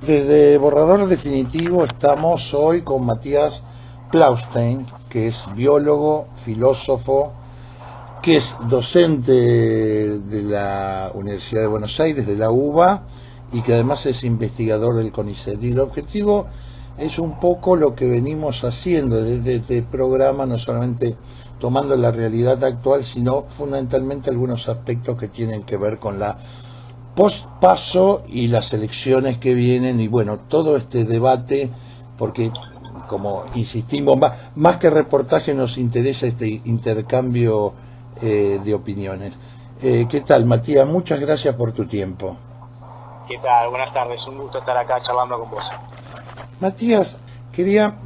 Desde Borrador Definitivo estamos hoy con Matías Plaustein, que es biólogo, filósofo, que es docente de la Universidad de Buenos Aires, de la UBA, y que además es investigador del CONICET. Y el objetivo es un poco lo que venimos haciendo desde este programa, no solamente tomando la realidad actual, sino fundamentalmente algunos aspectos que tienen que ver con la post-paso y las elecciones que vienen, y bueno, todo este debate, porque como insistimos, más que reportaje nos interesa este intercambio de opiniones. ¿Qué tal, Matías? Muchas gracias por tu tiempo. ¿Qué tal? Buenas tardes, un gusto estar acá charlando con vos. Matías, quería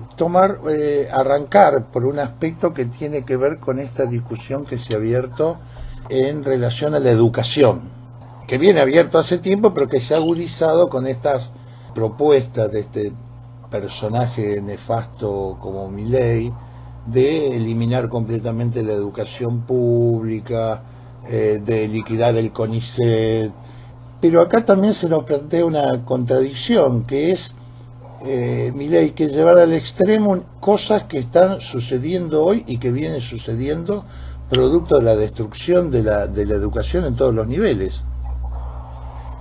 arrancar por un aspecto que tiene que ver con esta discusión que se ha abierto en relación a la educación, que viene abierto hace tiempo, pero que se ha agudizado con estas propuestas de este personaje nefasto como Milei, de eliminar completamente la educación pública, de liquidar el CONICET. Pero acá también se nos plantea una contradicción, que es Milei, que llevar al extremo cosas que están sucediendo hoy y que vienen sucediendo producto de la destrucción de la educación en todos los niveles.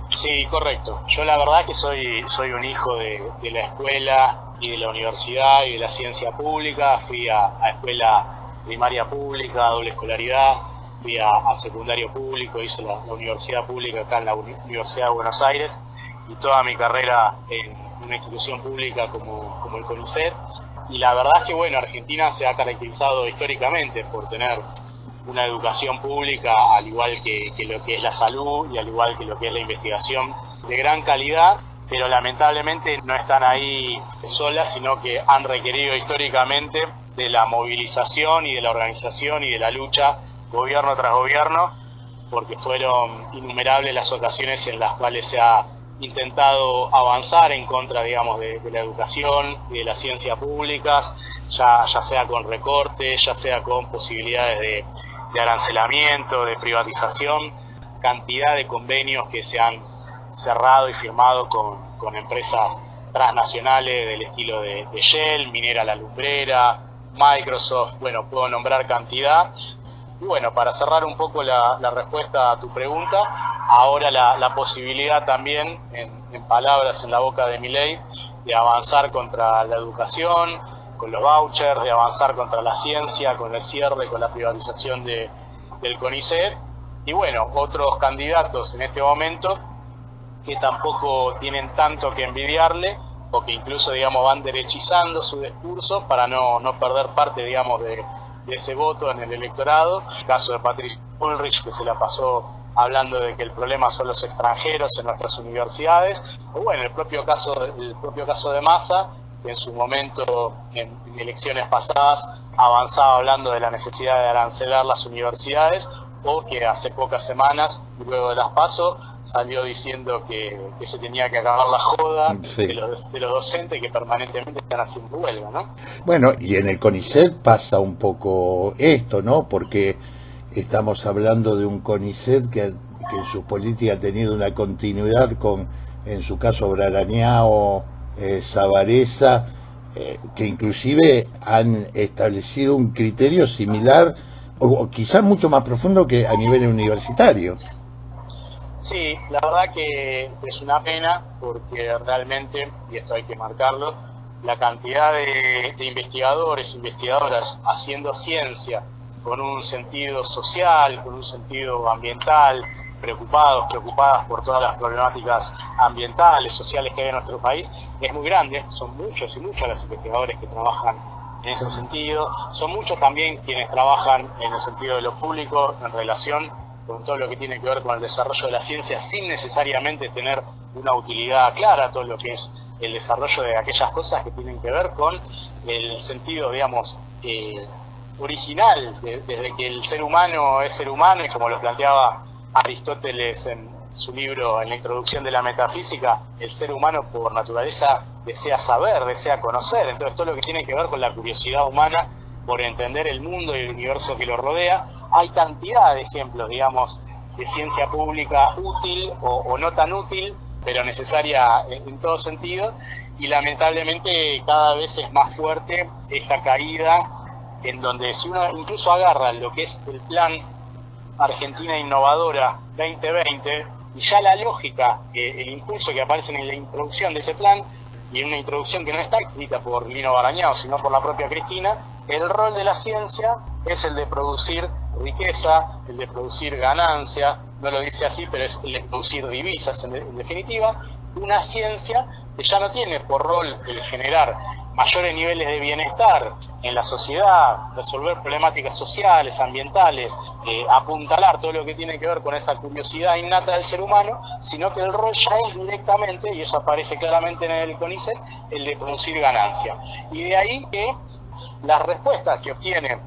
Sí, correcto. Yo la verdad que soy un hijo de la escuela y de la universidad y de la ciencia pública. Fui a escuela primaria pública, doble escolaridad, fui a secundario público, hice la universidad pública acá en la Universidad de Buenos Aires, y toda mi carrera en una institución pública como el CONICET. Y la verdad es que, bueno, Argentina se ha caracterizado históricamente por tener una educación pública, al igual que lo que es la salud y al igual que lo que es la investigación, de gran calidad, pero lamentablemente no están ahí solas, sino que han requerido históricamente de la movilización y de la organización y de la lucha gobierno tras gobierno, porque fueron innumerables las ocasiones en las cuales se ha intentado avanzar en contra, digamos, de la educación y de las ciencias públicas, ya sea con recortes, ya sea con posibilidades de arancelamiento, de privatización, cantidad de convenios que se han cerrado y firmado con empresas transnacionales del estilo de Shell, Minera La Lumbrera, Microsoft, bueno, puedo nombrar cantidad. Y bueno, para cerrar un poco la respuesta a tu pregunta, ahora la posibilidad también, en palabras en la boca de Milei, de avanzar contra la educación, con los vouchers, de avanzar contra la ciencia, con el cierre, con la privatización del CONICET, y bueno, otros candidatos en este momento que tampoco tienen tanto que envidiarle, o que incluso, digamos, van derechizando su discurso para no perder parte, digamos, de ese voto en el electorado. El caso de Patricia Bullrich, que se la pasó hablando de que el problema son los extranjeros en nuestras universidades, o bueno, el propio caso de Massa, que en su momento, en elecciones pasadas, avanzaba hablando de la necesidad de arancelar las universidades, o que hace pocas semanas, luego de las PASO, salió diciendo que se tenía que acabar la joda, sí, de los docentes que permanentemente están haciendo huelga, ¿no? Bueno, y en el CONICET pasa un poco esto, ¿no? Porque estamos hablando de un CONICET que en su política ha tenido una continuidad con, en su caso, Brarañao, Savaresa, que inclusive han establecido un criterio similar o quizás mucho más profundo que a nivel universitario. Sí, la verdad que es una pena, porque realmente, y esto hay que marcarlo, la cantidad de investigadores, investigadoras haciendo ciencia con un sentido social, con un sentido ambiental, preocupadas por todas las problemáticas ambientales, sociales que hay en nuestro país, es muy grande. Son muchos y muchas los investigadores que trabajan en ese sentido. Son muchos también quienes trabajan en el sentido de lo público, en relación con todo lo que tiene que ver con el desarrollo de la ciencia, sin necesariamente tener una utilidad clara, todo lo que es el desarrollo de aquellas cosas que tienen que ver con el sentido, digamos, original, desde que el ser humano es ser humano, y como lo planteaba Aristóteles en su libro, en la introducción de la metafísica, el ser humano por naturaleza desea saber, desea conocer. Entonces todo lo que tiene que ver con la curiosidad humana por entender el mundo y el universo que lo rodea, hay cantidad de ejemplos, digamos, de ciencia pública útil o no tan útil, pero necesaria en todo sentido, y lamentablemente cada vez es más fuerte esta caída, en donde si uno incluso agarra lo que es el plan Argentina Innovadora 2020, y ya la lógica, el impulso que aparece en la introducción de ese plan, y en una introducción que no está escrita por Lino Barañao, sino por la propia Cristina, el rol de la ciencia es el de producir riqueza, el de producir ganancia, no lo dice así, pero es el de producir divisas en definitiva, una ciencia que ya no tiene por rol el generar mayores niveles de bienestar en la sociedad, resolver problemáticas sociales, ambientales, apuntalar todo lo que tiene que ver con esa curiosidad innata del ser humano, sino que el rol ya es directamente, y eso aparece claramente en el CONICET, el de producir ganancia. Y de ahí que las respuestas que obtiene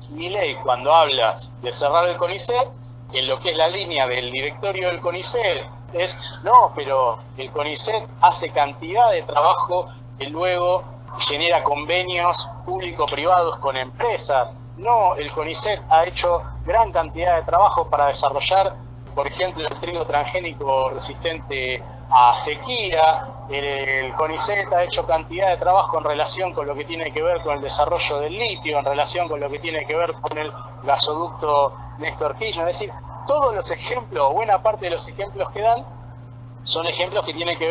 Milei cuando habla de cerrar el CONICET, en lo que es la línea del directorio del CONICET, es, no, pero el CONICET hace cantidad de trabajo que luego genera convenios público-privados con empresas. No, el CONICET ha hecho gran cantidad de trabajo para desarrollar, por ejemplo, el trigo transgénico resistente a sequía. El CONICET ha hecho cantidad de trabajo en relación con lo que tiene que ver con el desarrollo del litio, en relación con lo que tiene que ver con el gasoducto Néstor Kirchner. Es decir, todos los ejemplos, buena parte de los ejemplos que dan, son ejemplos que tienen que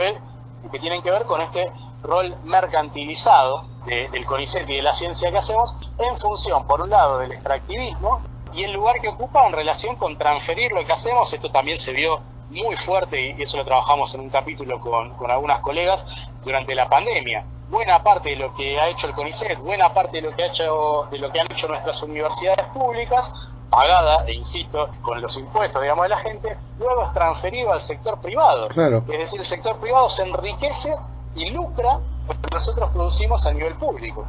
ver con este rol mercantilizado del CONICET y de la ciencia que hacemos, en función, por un lado, del extractivismo, y el lugar que ocupa en relación con transferir lo que hacemos. Esto también se vio muy fuerte, y eso lo trabajamos en un capítulo con algunas colegas durante la pandemia. Buena parte de lo que ha hecho el CONICET, buena parte de lo que han hecho nuestras universidades públicas, pagada, e insisto, con los impuestos, digamos, de la gente, luego es transferido al sector privado. Claro. Es decir, el sector privado se enriquece y lucra lo que nosotros producimos a nivel público.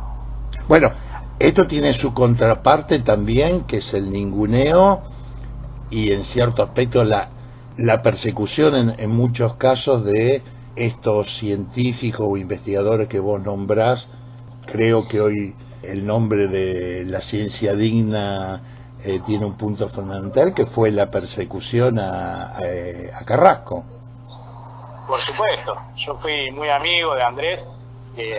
Bueno, esto tiene su contraparte también, que es el ninguneo y en cierto aspecto la persecución en muchos casos de estos científicos o investigadores que vos nombrás. Creo que hoy el nombre de la ciencia digna tiene un punto fundamental, que fue la persecución a Carrasco. Por supuesto, yo fui muy amigo de Andrés.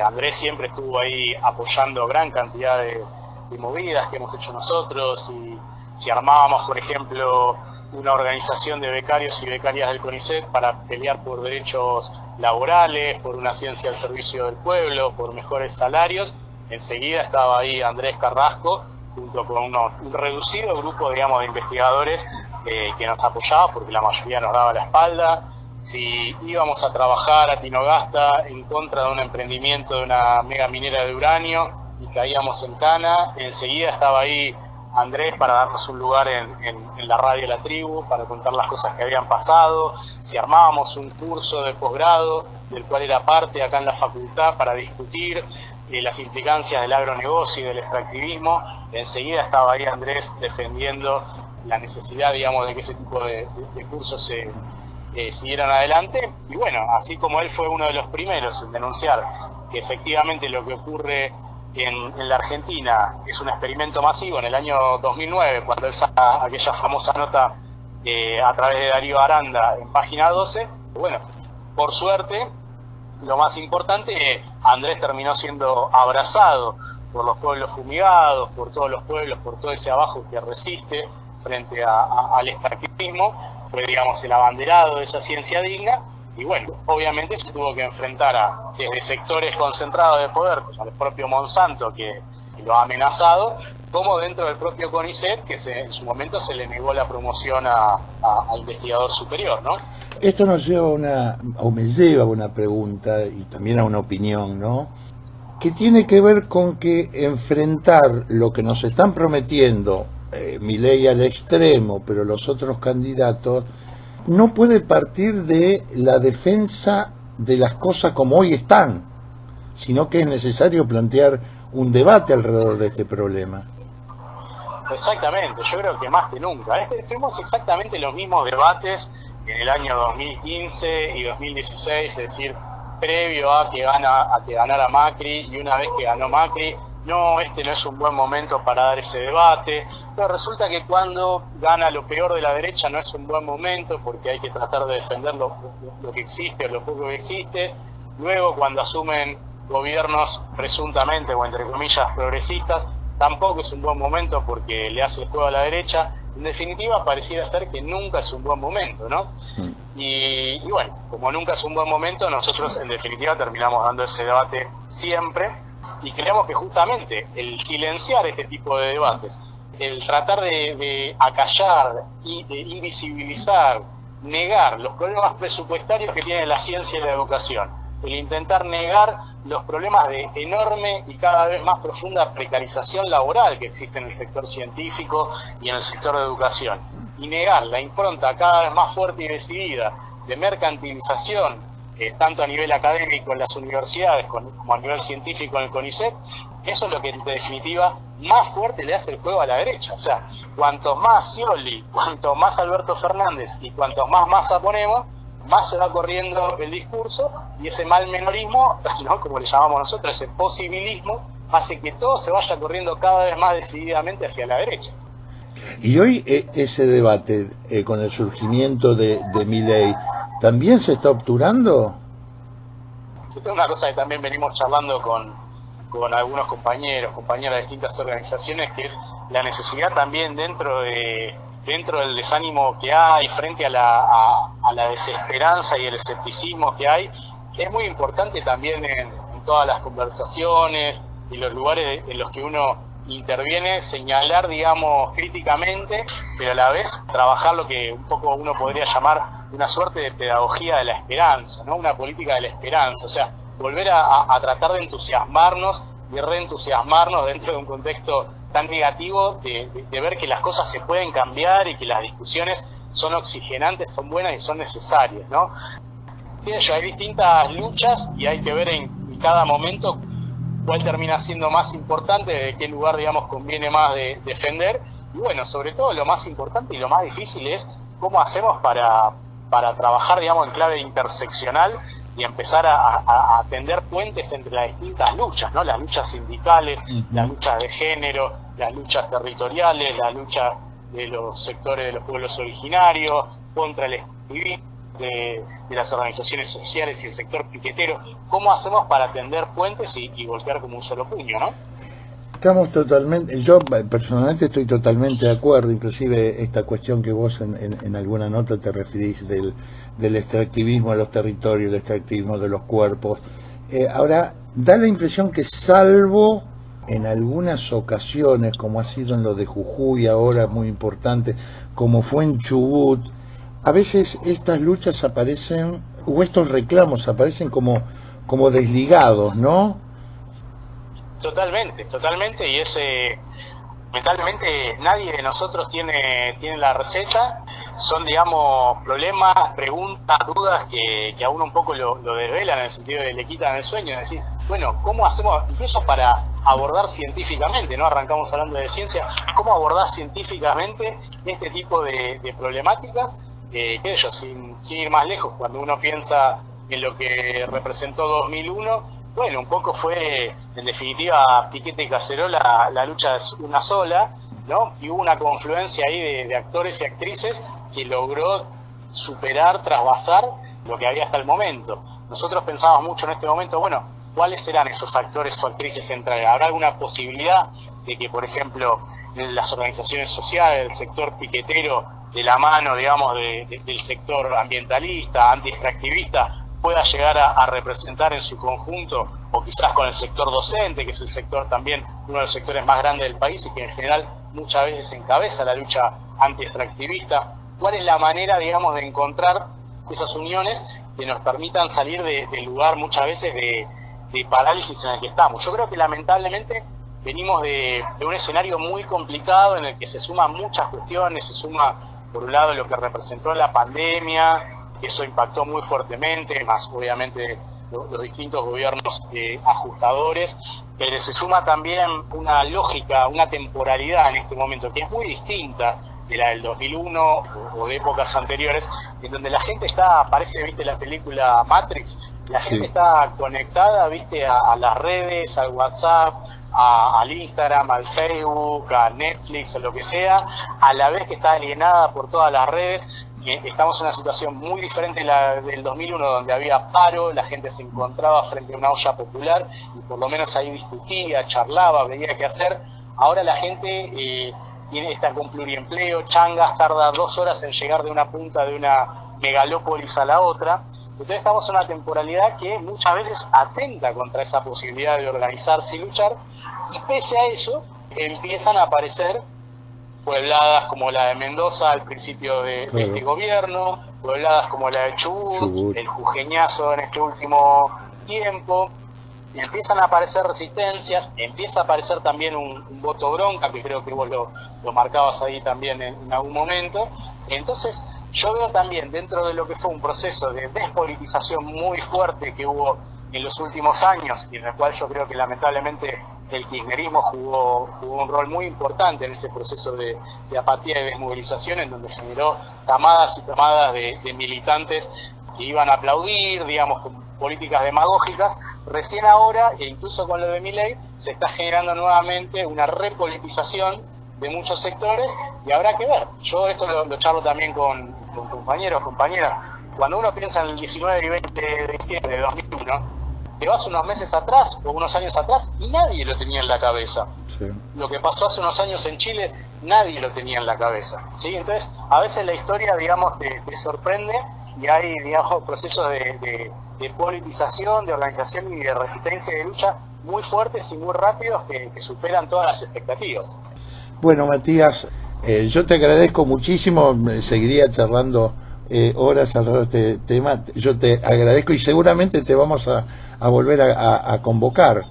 Andrés siempre estuvo ahí apoyando gran cantidad de movidas que hemos hecho nosotros, y si armábamos, por ejemplo, una organización de becarios y becarias del CONICET para pelear por derechos laborales, por una ciencia al servicio del pueblo, por mejores salarios, enseguida estaba ahí Andrés Carrasco, junto con un reducido grupo, digamos, de investigadores que nos apoyaba, porque la mayoría nos daba la espalda. Si íbamos a trabajar a Tinogasta en contra de un emprendimiento de una mega minera de uranio y caíamos en cana, enseguida estaba ahí Andrés para darnos un lugar en la radio La Tribu, para contar las cosas que habían pasado. Si armábamos un curso de posgrado, del cual era parte acá en la facultad, para discutir las implicancias del agronegocio y del extractivismo, enseguida estaba ahí Andrés defendiendo la necesidad, digamos, de que ese tipo de cursos se siguieran adelante. Y bueno, así como él fue uno de los primeros en denunciar que efectivamente lo que ocurre en la Argentina es un experimento masivo en el año 2009, cuando él saca aquella famosa nota a través de Darío Aranda en página 12, bueno, por suerte, lo más importante, Andrés terminó siendo abrazado por los pueblos fumigados, por todos los pueblos, por todo ese abajo que resiste frente al extractivismo. Fue, digamos, el abanderado de esa ciencia digna, y bueno, obviamente se tuvo que enfrentar desde sectores concentrados de poder, como el propio Monsanto, que lo ha amenazado, como dentro del propio CONICET, que en su momento se le negó la promoción a investigador superior, ¿no? Esto nos lleva me lleva a una pregunta y también a una opinión, ¿no? Que tiene que ver con que enfrentar lo que nos están prometiendo, Milei al extremo, pero los otros candidatos, no puede partir de la defensa de las cosas como hoy están, sino que es necesario plantear un debate alrededor de este problema. Exactamente, yo creo que más que nunca. Tuvimos exactamente los mismos debates en el año 2015 y 2016, es decir, previo a que ganara Macri, y una vez que ganó Macri, no, este no es un buen momento para dar ese debate. Entonces resulta que cuando gana lo peor de la derecha no es un buen momento porque hay que tratar de defender lo que existe o lo poco que existe. Luego cuando asumen gobiernos presuntamente o entre comillas progresistas, tampoco es un buen momento porque le hace el juego a la derecha. En definitiva, pareciera ser que nunca es un buen momento, ¿no? Y bueno, como nunca es un buen momento, nosotros en definitiva terminamos dando ese debate siempre, y creemos que justamente el silenciar este tipo de debates, el tratar de acallar, de invisibilizar, negar los problemas presupuestarios que tiene la ciencia y la educación, el intentar negar los problemas de enorme y cada vez más profunda precarización laboral que existe en el sector científico y en el sector de educación, y negar la impronta cada vez más fuerte y decidida de mercantilización, tanto a nivel académico en las universidades como a nivel científico en el CONICET, eso es lo que en definitiva más fuerte le hace el juego a la derecha. O sea, cuantos más Scioli, cuanto más Alberto Fernández y cuantos más Massa ponemos, más se va corriendo el discurso, y ese mal menorismo, ¿no?, como le llamamos nosotros, ese posibilismo, hace que todo se vaya corriendo cada vez más decididamente hacia la derecha. Y hoy ese debate con el surgimiento de Milei, ¿también se está obturando? Esta es una cosa que también venimos charlando con algunos compañeras de distintas organizaciones, que es la necesidad también dentro del desánimo que hay frente a la desesperanza y el escepticismo que hay. Es muy importante también en todas las conversaciones y los lugares en los que uno interviene, señalar, digamos, críticamente, pero a la vez trabajar lo que un poco uno podría llamar una suerte de pedagogía de la esperanza, ¿no? Una política de la esperanza, o sea, volver a tratar de entusiasmarnos y reentusiasmarnos dentro de un contexto tan negativo, de ver que las cosas se pueden cambiar y que las discusiones son oxigenantes, son buenas y son necesarias, ¿no? Hay distintas luchas y hay que ver en cada momento cuál termina siendo más importante, de qué lugar, digamos, conviene más de defender. Y bueno, sobre todo lo más importante y lo más difícil es cómo hacemos para trabajar, digamos, en clave interseccional y empezar a tender puentes entre las distintas luchas, ¿no? Las luchas sindicales, las luchas de género, las luchas territoriales, las luchas de los sectores de los pueblos originarios, contra el activismo de las organizaciones sociales y el sector piquetero. ¿Cómo hacemos para tender puentes y golpear como un solo puño, no? Estamos totalmente, yo personalmente estoy totalmente de acuerdo, inclusive esta cuestión que vos en alguna nota te referís del extractivismo de los territorios, el extractivismo de los cuerpos. Ahora, da la impresión que salvo en algunas ocasiones, como ha sido en lo de Jujuy ahora muy importante, como fue en Chubut, a veces estas luchas aparecen, o estos reclamos aparecen como desligados, ¿no? Totalmente, y mentalmente nadie de nosotros tiene la receta. Son, digamos, problemas, preguntas, dudas que a uno un poco lo desvelan, en el sentido de le quitan el sueño, es decir, bueno, ¿cómo hacemos, incluso para abordar científicamente, ¿no? Arrancamos hablando de ciencia, ¿cómo abordar científicamente este tipo de problemáticas? Sin ir más lejos, cuando uno piensa en lo que representó 2001, bueno, un poco fue, en definitiva, Piquete y Cacerola, la lucha es una sola, ¿no? Y hubo una confluencia ahí de actores y actrices que logró superar, trasvasar lo que había hasta el momento. Nosotros pensábamos mucho en este momento, bueno, ¿cuáles serán esos actores o actrices centrales? ¿Habrá alguna posibilidad de que, por ejemplo, las organizaciones sociales, el sector piquetero, de la mano, digamos, del sector ambientalista, anti-extractivista, pueda llegar a representar en su conjunto, o quizás con el sector docente, que es el sector también, uno de los sectores más grandes del país y que en general muchas veces encabeza la lucha anti-extractivista? ¿Cuál es la manera, digamos, de encontrar esas uniones que nos permitan salir del lugar muchas veces de parálisis en el que estamos? Yo creo que lamentablemente venimos de un escenario muy complicado en el que se suman muchas cuestiones, se suma por un lado lo que representó la pandemia, que eso impactó muy fuertemente, más obviamente los distintos gobiernos ajustadores, pero se suma también una lógica, una temporalidad en este momento que es muy distinta de la del 2001 o de épocas anteriores, en donde la gente parece, viste la película Matrix, la gente está conectada, viste, a las redes, al WhatsApp, al Instagram, al Facebook, a Netflix o lo que sea, a la vez que está alienada por todas las redes. Estamos en una situación muy diferente a la del 2001, donde había paro, la gente se encontraba frente a una olla popular y por lo menos ahí discutía, charlaba, veía qué hacer. Ahora la gente está con pluriempleo, Changas tarda 2 horas en llegar de una punta de una megalópolis a la otra. Entonces estamos en una temporalidad que muchas veces atenta contra esa posibilidad de organizarse y luchar, y pese a eso empiezan a aparecer puebladas como la de Mendoza al principio de este gobierno, puebladas como la de Chubut, el jujeñazo en este último tiempo. Empiezan a aparecer resistencias, empieza a aparecer también un voto bronca, que creo que vos lo marcabas ahí también en algún momento. Entonces yo veo también, dentro de lo que fue un proceso de despolitización muy fuerte que hubo en los últimos años, y en el cual yo creo que lamentablemente el kirchnerismo jugó un rol muy importante en ese proceso de apatía y desmovilización, en donde generó camadas y camadas de militantes que iban a aplaudir, digamos, con políticas demagógicas. Recién ahora, e incluso con lo de Milei, se está generando nuevamente una repolitización de muchos sectores, y habrá que ver. Yo esto lo charlo también con compañeros, compañeras. Cuando uno piensa en el 19 y 20 de diciembre de 2001, te vas unos meses atrás o unos años atrás y nadie lo tenía en la cabeza. Sí. Lo que pasó hace unos años en Chile, nadie lo tenía en la cabeza, ¿sí? Entonces, a veces la historia, digamos, te sorprende, y hay, digamos, procesos de politización, de organización y de resistencia y de lucha muy fuertes y muy rápidos que superan todas las expectativas. Bueno, Matías, yo te agradezco muchísimo, seguiría charlando horas alrededor de este tema. Yo te agradezco y seguramente te vamos a volver a convocar.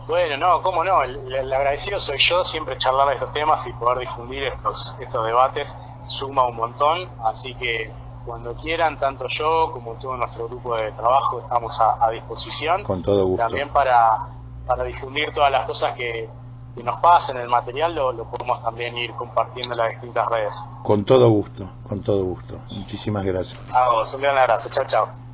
Bueno, no, cómo no, el agradecido soy yo. Siempre charlar de estos temas y poder difundir estos debates suma un montón, así que cuando quieran, tanto yo como todo nuestro grupo de trabajo estamos a disposición. Con todo gusto. También para difundir todas las cosas que nos pasen, el material lo podemos también ir compartiendo en las distintas redes. Con todo gusto, con todo gusto. Muchísimas gracias. A vos, un gran abrazo. Chao, chao.